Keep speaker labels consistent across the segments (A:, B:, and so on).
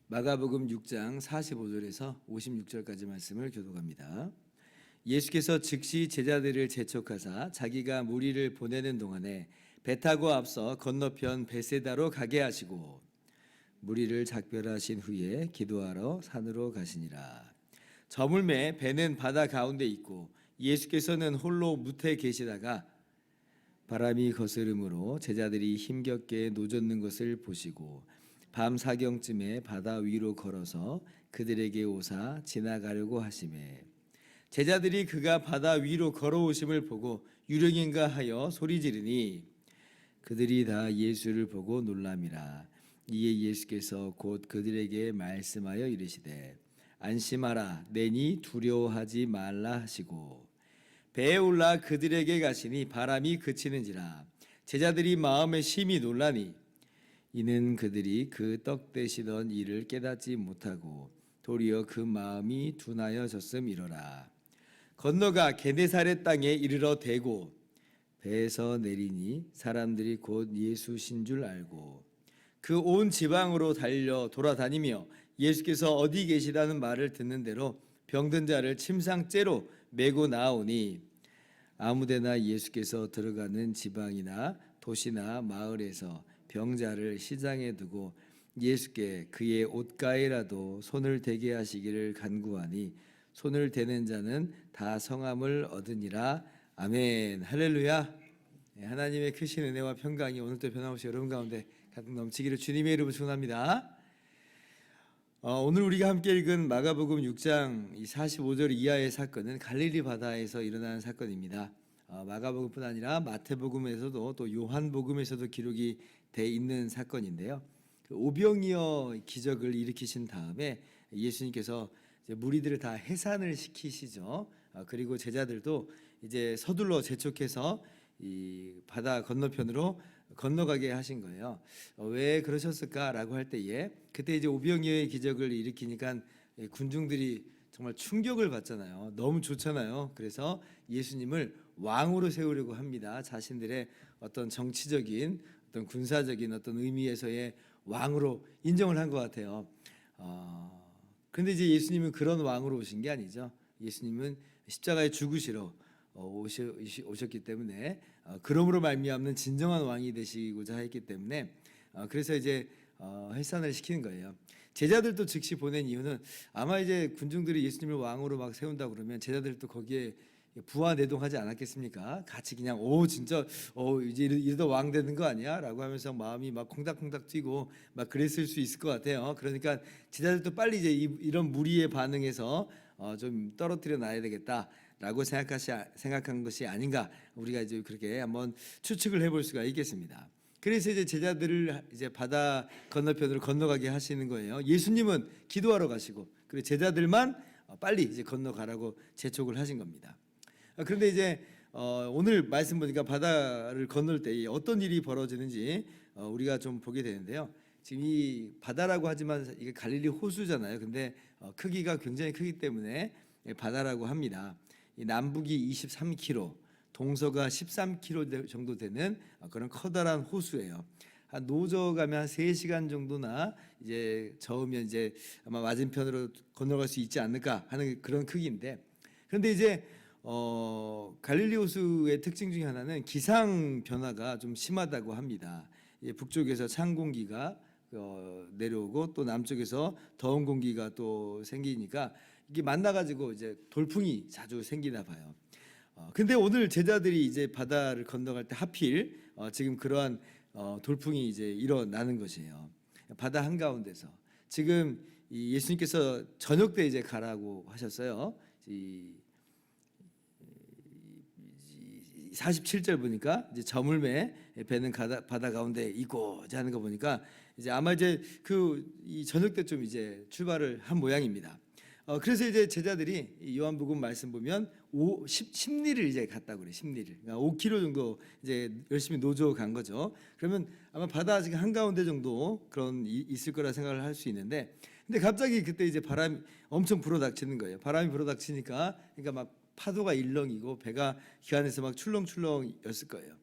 A: 마가복음 6장 45절에서 56절까지 말씀을 교독합니다. 예수께서 즉시 제자들을 재촉하사 자기가 무리를 보내는 동안에 배 타고 앞서 건너편 베세다로 가게 하시고 무리를 작별하신 후에 기도하러 산으로 가시니라. 저물매 배는 바다 가운데 있고 예수께서는 홀로 무태에 계시다가 바람이 거스름으로 제자들이 힘겹게 노젓는 것을 보시고 밤 사경쯤에 바다 위로 걸어서 그들에게 오사 지나가려고 하시매 제자들이 그가 바다 위로 걸어오심을 보고 유령인가 하여 소리 지르니 그들이 다 예수를 보고 놀람이라. 이에 예수께서 곧 그들에게 말씀하여 이르시되 안심하라 내니 두려워하지 말라 하시고 배에 올라 그들에게 가시니 바람이 그치는지라. 제자들이 마음에 심히 놀라니 이는 그들이 그 떡 되시던 일을 깨닫지 못하고 도리어 그 마음이 둔하여졌음이로라. 건너가 게네사렛 땅에 이르러 대고 배에서 내리니 사람들이 곧 예수신 줄 알고 그 온 지방으로 달려 돌아다니며 예수께서 어디 계시다는 말을 듣는 대로 병든 자를 침상째로 메고 나오니 아무데나 예수께서 들어가는 지방이나 도시나 마을에서 병자를 시장에 두고 예수께 그의 옷가에라도 손을 대게 하시기를 간구하니 손을 대는 자는 다 성함을 얻으니라. 아멘. 할렐루야. 하나님의 크신 은혜와 평강이 오늘도 변함없이 여러분 가운데 가득 넘치기를 주님의 이름으로 축원합니다. 오늘 우리가 함께 읽은 마가복음 6장 45절 이하의 사건은 갈릴리 바다에서 일어난 사건입니다. 마가복음뿐 아니라 마태복음에서도 또 요한복음에서도 기록이 돼 있는 사건인데요. 그 오병이어 기적을 일으키신 다음에 예수님께서 이제 무리들을 다 해산을 시키시죠. 그리고 제자들도 이제 서둘러 재촉해서 이 바다 건너편으로 건너가게 하신 거예요. 왜 그러셨을까라고 할 때에 그때 이제 오병이어의 기적을 일으키니까 군중들이 정말 충격을 받잖아요. 너무 좋잖아요. 그래서 예수님을 왕으로 세우려고 합니다. 자신들의 어떤 정치적인 어떤 군사적인 어떤 의미에서의 왕으로 인정을 한 것 같아요. 그런데 이제 예수님은 그런 왕으로 오신 게 아니죠. 예수님은 십자가에 죽으시러 오셨기 때문에 그러므로 말미암는 진정한 왕이 되시고자 했기 때문에 그래서 이제 해산을 시키는 거예요. 제자들도 즉시 보낸 이유는 아마 이제 군중들이 예수님을 왕으로 막 세운다 그러면 제자들도 거기에 부하내동하지 않았겠습니까? 같이 그냥 진짜 이제 이러다 왕 되는 거 아니야?라고 하면서 마음이 막 콩닥콩닥 뛰고 막 그랬을 수 있을 것 같아요. 그러니까 제자들도 빨리 이제 이런 무리의 반응에서 좀 떨어뜨려 놔야 되겠다라고 생각한 것이 아닌가, 우리가 이제 그렇게 한번 추측을 해볼 수가 있겠습니다. 그래서 이제 제자들을 이제 바다 건너편으로 건너가게 하시는 거예요. 예수님은 기도하러 가시고 그리고 제자들만 빨리 이제 건너가라고 재촉을 하신 겁니다. 그런데 이제 오늘 말씀 보니까 바다를 건널 때 어떤 일이 벌어지는지 우리가 좀 보게 되는데요. 지금 이 바다라고 하지만 이게 갈릴리 호수잖아요. 근데 크기가 굉장히 크기 때문에 바다라고 합니다. 이 남북이 23km, 동서가 13km 정도 되는 그런 커다란 호수예요. 한 노저 가면 한 3시간 정도나 이제 저으면 이제 아마 맞은편으로 건너갈 수 있지 않을까 하는 그런 크기인데, 그런데 이제 갈릴리 호수의 특징 중에 하나는 기상 변화가 좀 심하다고 합니다. 북쪽에서 찬 공기가 내려오고 또 남쪽에서 더운 공기가 또 생기니까 이게 만나가지고 이제 돌풍이 자주 생기나 봐요. 근데 오늘 제자들이 이제 바다를 건너갈 때 하필 지금 그러한 돌풍이 이제 일어나는 것이에요. 바다 한가운데서 지금 예수님께서 저녁 때 이제 가라고 하셨어요. 47절 보니까 이제 저물매 배는 바다 가운데 있고자 하는 거 보니까 이제 아마 이제 이 저녁 때쯤 이제 출발을 한 모양입니다. 그래서 이제 제자들이 요한복음 말씀 보면 심리를 이제 갔다고 그래. 심리를. 그러니까 5km 정도 이제 열심히 노조 간 거죠. 그러면 아마 바다 지금 한가운데 정도 그런 있을 거라 생각을 할 수 있는데, 근데 갑자기 그때 이제 바람이 엄청 불어닥치는 거예요. 바람이 불어닥치니까 그러니까 막 파도가 일렁이고 배가 그 안에서 막 출렁출렁였을 거예요.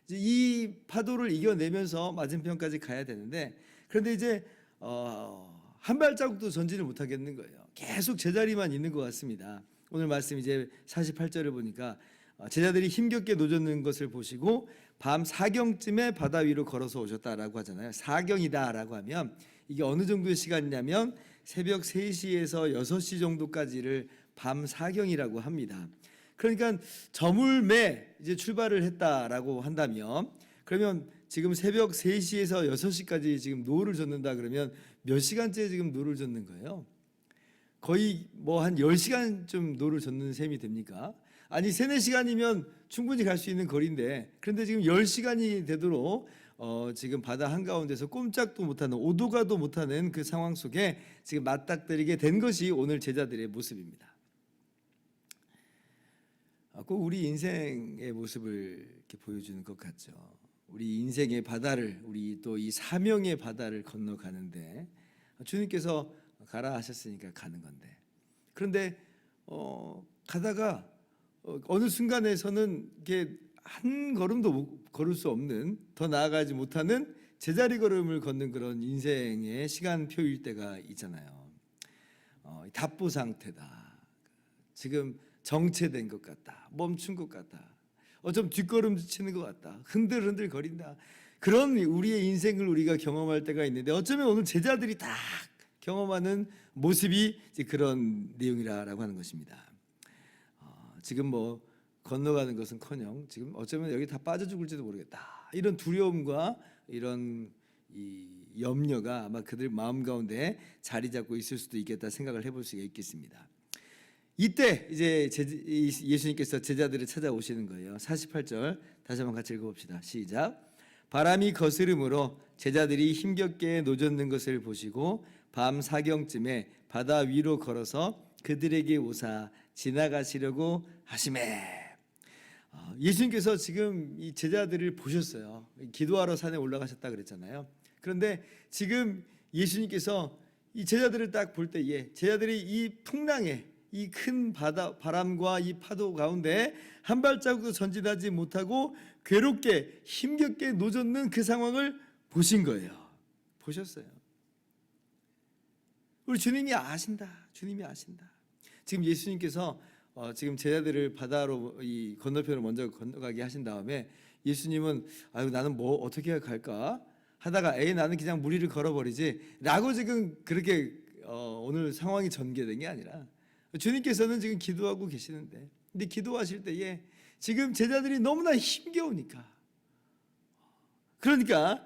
A: 이제 이 파도를 이겨내면서 맞은편까지 가야 되는데, 그런데 이제 한 발자국도 전진을 못 하겠는 거예요. 계속 제자리만 있는 것 같습니다. 오늘 말씀 이제 48절을 보니까 제자들이 힘겹게 노젓는 것을 보시고 밤 사경쯤에 바다 위로 걸어서 오셨다라고 하잖아요. 사경이다라고 하면 이게 어느 정도의 시간이냐면 새벽 3시에서 6시 정도까지를 밤 사경이라고 합니다. 그러니까 저물매 이제 출발을 했다라고 한다면, 그러면 지금 새벽 3시에서 6시까지 지금 노를 젓는다 그러면 몇 시간째 지금 노를 젓는 거예요? 거의 뭐 한 10시간쯤 노를 젓는 셈이 됩니까? 아니 3, 4시간이면 충분히 갈 수 있는 거리인데, 그런데 지금 10시간이 되도록 지금 바다 한가운데서 꼼짝도 못하는, 오도 가도 못하는 그 상황 속에 지금 맞닥뜨리게 된 것이 오늘 제자들의 모습입니다. 꼭 우리 인생의 모습을 이렇게 보여주는 것 같죠. 우리 인생의 바다를, 우리 또 이 사명의 바다를 건너가는데 주님께서 가라 하셨으니까 가는 건데, 그런데 가다가 어느 순간에서는 이게 한 걸음도 걸을 수 없는, 더 나아가지 못하는 제자리 걸음을 걷는 그런 인생의 시간표일 때가 있잖아요. 답보 상태다. 지금 정체된 것 같다. 멈춘 것 같다. 좀 뒷걸음 치는 것 같다. 흔들흔들 거린다. 그런 우리의 인생을 우리가 경험할 때가 있는데, 어쩌면 오늘 제자들이 다 경험하는 모습이 이제 그런 내용이라고 하는 것입니다. 지금 뭐 건너가는 것은커녕 지금 어쩌면 여기 다 빠져 죽을지도 모르겠다. 이런 두려움과 이런 이 염려가 아마 그들 마음 가운데 자리 잡고 있을 수도 있겠다 생각을 해볼 수가 있겠습니다. 이때 이제 예수님께서 제자들을 찾아오시는 거예요. 48절 다시 한번 같이 읽어봅시다. 시작. 바람이 거스름으로 제자들이 힘겹게 노젓는 것을 보시고 밤 사경쯤에 바다 위로 걸어서 그들에게 오사 지나가시려고 하시매. 예수님께서 지금 이 제자들을 보셨어요. 기도하러 산에 올라가셨다 그랬잖아요. 그런데 지금 예수님께서 이 제자들을 딱 볼 때에 제자들이 이 풍랑에, 이 큰 바람과 이 파도 가운데 한 발자국도 전진하지 못하고 괴롭게 힘겹게 노젓는 그 상황을 보신 거예요. 보셨어요. 우리 주님이 아신다. 주님이 아신다. 지금 예수님께서 지금 제자들을 바다로 이 건너편을 먼저 건너가게 하신 다음에 예수님은 나는 뭐 어떻게 갈까 하다가 나는 그냥 물 위를 걸어버리지 라고 지금 그렇게 오늘 상황이 전개된 게 아니라, 주님께서는 지금 기도하고 계시는데, 근데 기도하실 때에 지금 제자들이 너무나 힘겨우니까, 그러니까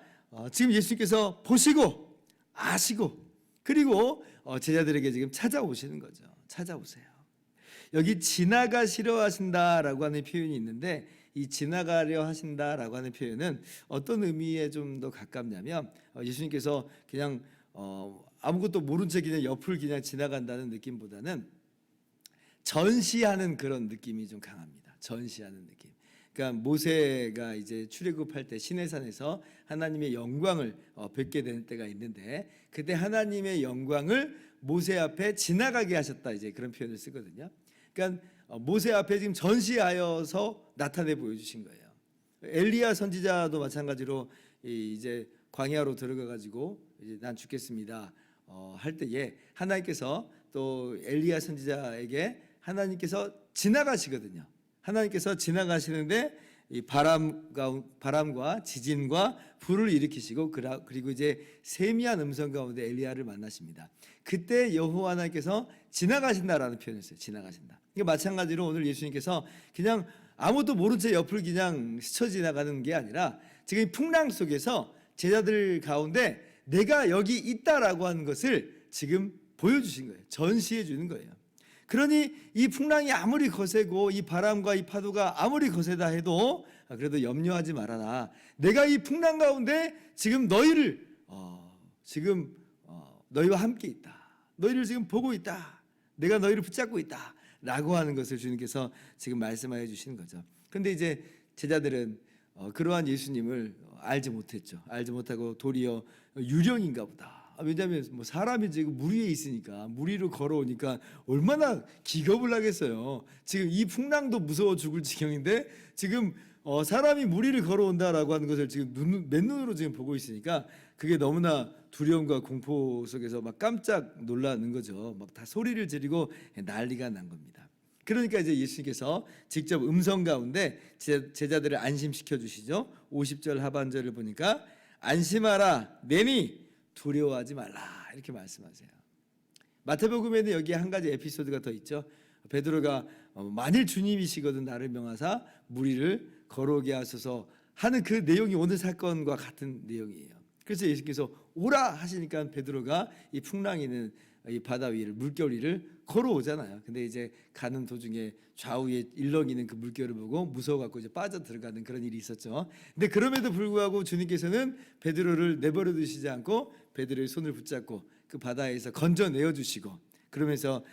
A: 지금 예수님께서 보시고 아시고 그리고 제자들에게 지금 찾아오시는 거죠. 찾아오세요. 여기 지나가시려 하신다라고 하는 표현이 있는데, 이 지나가려 하신다라고 하는 표현은 어떤 의미에 좀 더 가깝냐면, 예수님께서 그냥 아무것도 모른 채 그냥 옆을 그냥 지나간다는 느낌보다는 전시하는 그런 느낌이 좀 강합니다. 전시하는 느낌. 그러니까 모세가 이제 출애굽할 때 시내산에서 하나님의 영광을 뵙게 되는 때가 있는데, 그때 하나님의 영광을 모세 앞에 지나가게 하셨다, 이제 그런 표현을 쓰거든요. 그러니까 모세 앞에 지금 전시하여서 나타내 보여주신 거예요. 엘리야 선지자도 마찬가지로 이제 광야로 들어가 가지고 이제 난 죽겠습니다 할 때에 하나님께서 또 엘리야 선지자에게 하나님께서 지나가시거든요. 하나님께서 지나가시는데 이 바람과 지진과 불을 일으키시고, 그리고 이제 세미한 음성 가운데 엘리야를 만나십니다. 그때 여호와 하나님께서 지나가신다라는 표현을 써요. 지나가신다. 이게 마찬가지로 오늘 예수님께서 그냥 아무도 모른 채 옆을 그냥 스쳐 지나가는 게 아니라, 지금 이 풍랑 속에서 제자들 가운데 내가 여기 있다라고 하는 것을 지금 보여주신 거예요. 전시해 주는 거예요. 그러니 이 풍랑이 아무리 거세고 이 바람과 이 파도가 아무리 거세다 해도 그래도 염려하지 말아라. 내가 이 풍랑 가운데 지금 너희를 너희와 함께 있다. 너희를 지금 보고 있다. 내가 너희를 붙잡고 있다 라고 하는 것을 주님께서 지금 말씀하여 주시는 거죠. 근데 이제 제자들은 그러한 예수님을 알지 못했죠. 알지 못하고 도리어 유령인가 보다. 왜냐하면 뭐 사람이 지금 물 위에 있으니까, 물 위로 걸어오니까 얼마나 기겁을 하겠어요. 지금 이 풍랑도 무서워 죽을 지경인데 지금 사람이 물 위를 걸어온다라고 하는 것을 지금 맨눈으로 지금 보고 있으니까 그게 너무나 두려움과 공포 속에서 막 깜짝 놀라는 거죠. 막 다 소리를 지르고 난리가 난 겁니다. 그러니까 이제 예수님께서 직접 음성 가운데 제자들을 안심시켜 주시죠. 50절 하반절을 보니까 안심하라, 내니 두려워하지 말라, 이렇게 말씀하세요. 마태복음에는 여기에 한 가지 에피소드가 더 있죠. 베드로가 만일 주님이시거든 나를 명하사 무리를 걸어오게 하소서 하는 그 내용이 오늘 사건과 같은 내용이에요. 그래서 예수께서 오라 하시니까 베드로가 이 풍랑이 있는 이 바다 위를, 물결 위를 걸어오잖아요. 근데 이제 가는 도중에 좌우에 일렁이는 그 물결을 보고 무서워갖고 이제 빠져 들어가는 그런 일이 있었죠. 근데 그럼에도 불구하고 주님께서는 베드로를 내버려 두시지 않고 베드로의 손을 붙잡고 그 바다에서 건져내어 주시고, 그러면서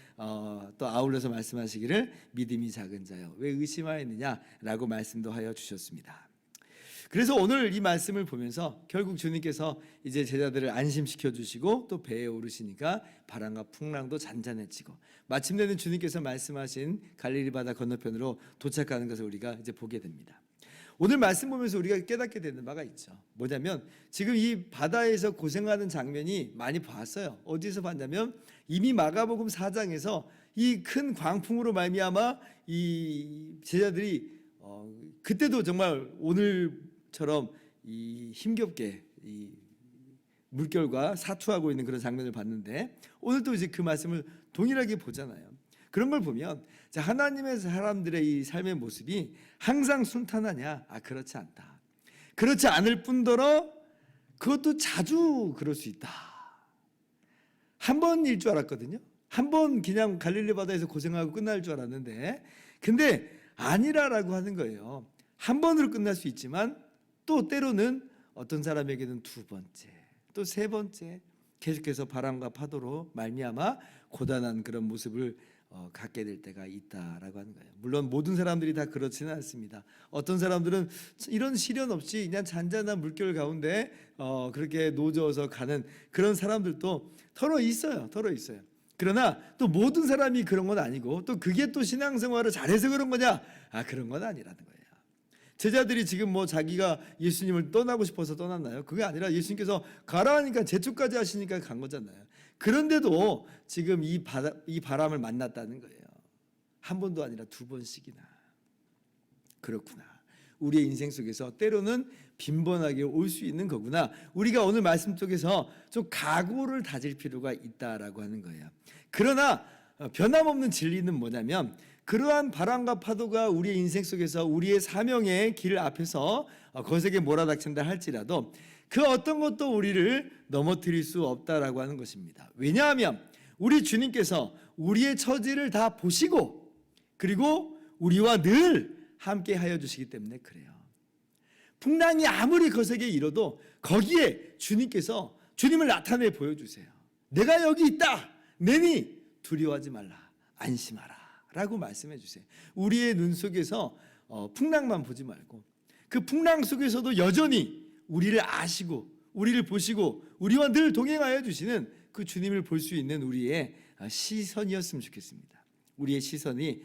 A: 또 아울러서 말씀하시기를 믿음이 작은 자여 왜 의심하였느냐라고 말씀도 하여 주셨습니다. 그래서 오늘 이 말씀을 보면서 결국 주님께서 이제 제자들을 안심시켜 주시고 또 배에 오르시니까 바람과 풍랑도 잔잔해지고 마침내는 주님께서 말씀하신 갈릴리 바다 건너편으로 도착하는 것을 우리가 이제 보게 됩니다. 오늘 말씀 보면서 우리가 깨닫게 되는 바가 있죠. 뭐냐면 지금 이 바다에서 고생하는 장면이 많이 봤어요. 어디서 봤냐면 이미 마가복음 4장에서 이 큰 광풍으로 말미암아 이 제자들이 그때도 정말 오늘처럼 이 힘겹게 이 물결과 사투하고 있는 그런 장면을 봤는데 오늘도 이제 그 말씀을 동일하게 보잖아요. 그런 걸 보면 하나님의 사람들의 이 삶의 모습이 항상 순탄하냐? 그렇지 않다. 그렇지 않을 뿐더러 그것도 자주 그럴 수 있다. 한 번일 줄 알았거든요. 한 번 그냥 갈릴리 바다에서 고생하고 끝날 줄 알았는데 근데 아니라라고 하는 거예요. 한 번으로 끝날 수 있지만 또 때로는 어떤 사람에게는 두 번째, 또 세 번째 계속해서 바람과 파도로 말미암아 고단한 그런 모습을 갖게 될 때가 있다라고 하는 거예요. 물론 모든 사람들이 다 그렇지는 않습니다. 어떤 사람들은 이런 시련 없이 그냥 잔잔한 물결 가운데 그렇게 노져서 가는 그런 사람들도 털어 있어요. 그러나 또 모든 사람이 그런 건 아니고 또 그게 또 신앙생활을 잘해서 그런 거냐? 그런 건 아니라는 거예요. 제자들이 지금 뭐 자기가 예수님을 떠나고 싶어서 떠났나요? 그게 아니라 예수님께서 가라 하니까 제초까지 하시니까 간 거잖아요. 그런데도 지금 이 바람을 만났다는 거예요. 한 번도 아니라 두 번씩이나. 그렇구나. 우리의 인생 속에서 때로는 빈번하게 올 수 있는 거구나. 우리가 오늘 말씀 속에서 좀 각오를 다질 필요가 있다라고 하는 거예요. 그러나 변함없는 진리는 뭐냐면 그러한 바람과 파도가 우리의 인생 속에서 우리의 사명의 길 앞에서 거세게 몰아닥친다 할지라도 그 어떤 것도 우리를 넘어뜨릴 수 없다라고 하는 것입니다. 왜냐하면 우리 주님께서 우리의 처지를 다 보시고 그리고 우리와 늘 함께 하여 주시기 때문에 그래요. 풍랑이 아무리 거세게 일어도 거기에 주님께서 주님을 나타내 보여주세요. 내가 여기 있다. 내니 두려워하지 말라. 안심하라. 라고 말씀해 주세요. 우리의 눈 속에서 풍랑만 보지 말고 그 풍랑 속에서도 여전히 우리를 아시고 우리를 보시고 우리와 늘 동행하여 주시는 그 주님을 볼 수 있는 우리의 시선이었으면 좋겠습니다. 우리의 시선이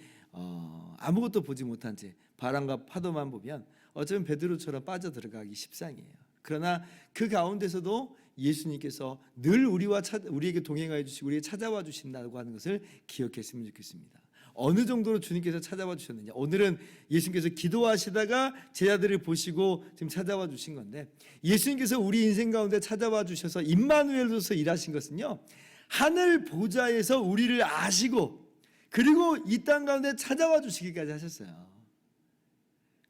A: 아무것도 보지 못한 채 바람과 파도만 보면 어쩌면 베드로처럼 빠져들어가기 십상이에요. 그러나 그 가운데서도 예수님께서 늘 우리에게 동행하여 주시고 우리에게 찾아와 주신다고 하는 것을 기억했으면 좋겠습니다. 어느 정도로 주님께서 찾아와 주셨느냐. 오늘은 예수님께서 기도하시다가 제자들을 보시고 지금 찾아와 주신 건데 예수님께서 우리 인생 가운데 찾아와 주셔서 임마누엘로서 일하신 것은요. 하늘 보좌에서 우리를 아시고 그리고 이 땅 가운데 찾아와 주시기까지 하셨어요.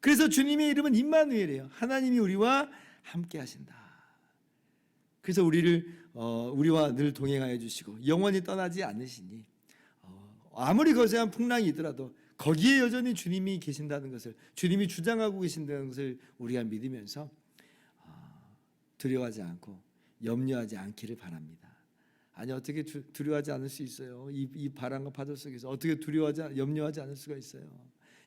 A: 그래서 주님의 이름은 임마누엘이에요. 하나님이 우리와 함께 하신다. 그래서 우리와 늘 동행하여 주시고 영원히 떠나지 않으시니 아무리 거세한 풍랑이더라도 거기에 여전히 주님이 계신다는 것을 주님이 주장하고 계신다는 것을 우리가 믿으면서 두려워하지 않고 염려하지 않기를 바랍니다. 아니 어떻게 두려워하지 않을 수 있어요? 이 바람과 파도 속에서 어떻게 염려하지 않을 수가 있어요?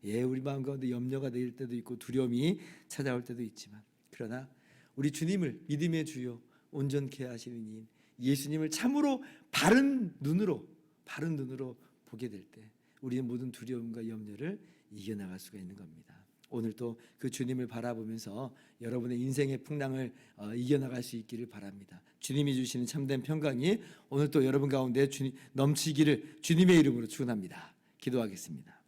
A: 예, 우리 마음 가운데 염려가 내릴 때도 있고 두려움이 찾아올 때도 있지만, 그러나 우리 주님을 믿음의 주요 온전케 하시는 이인 예수님을 참으로 바른 눈으로 보게 될 때 우리는 모든 두려움과 염려를 이겨나갈 수가 있는 겁니다. 오늘 또 그 주님을 바라보면서 여러분의 인생의 풍랑을 이겨나갈 수 있기를 바랍니다. 주님이 주시는 참된 평강이 오늘 또 여러분 가운데 넘치기를 주님의 이름으로 축원합니다. 기도하겠습니다.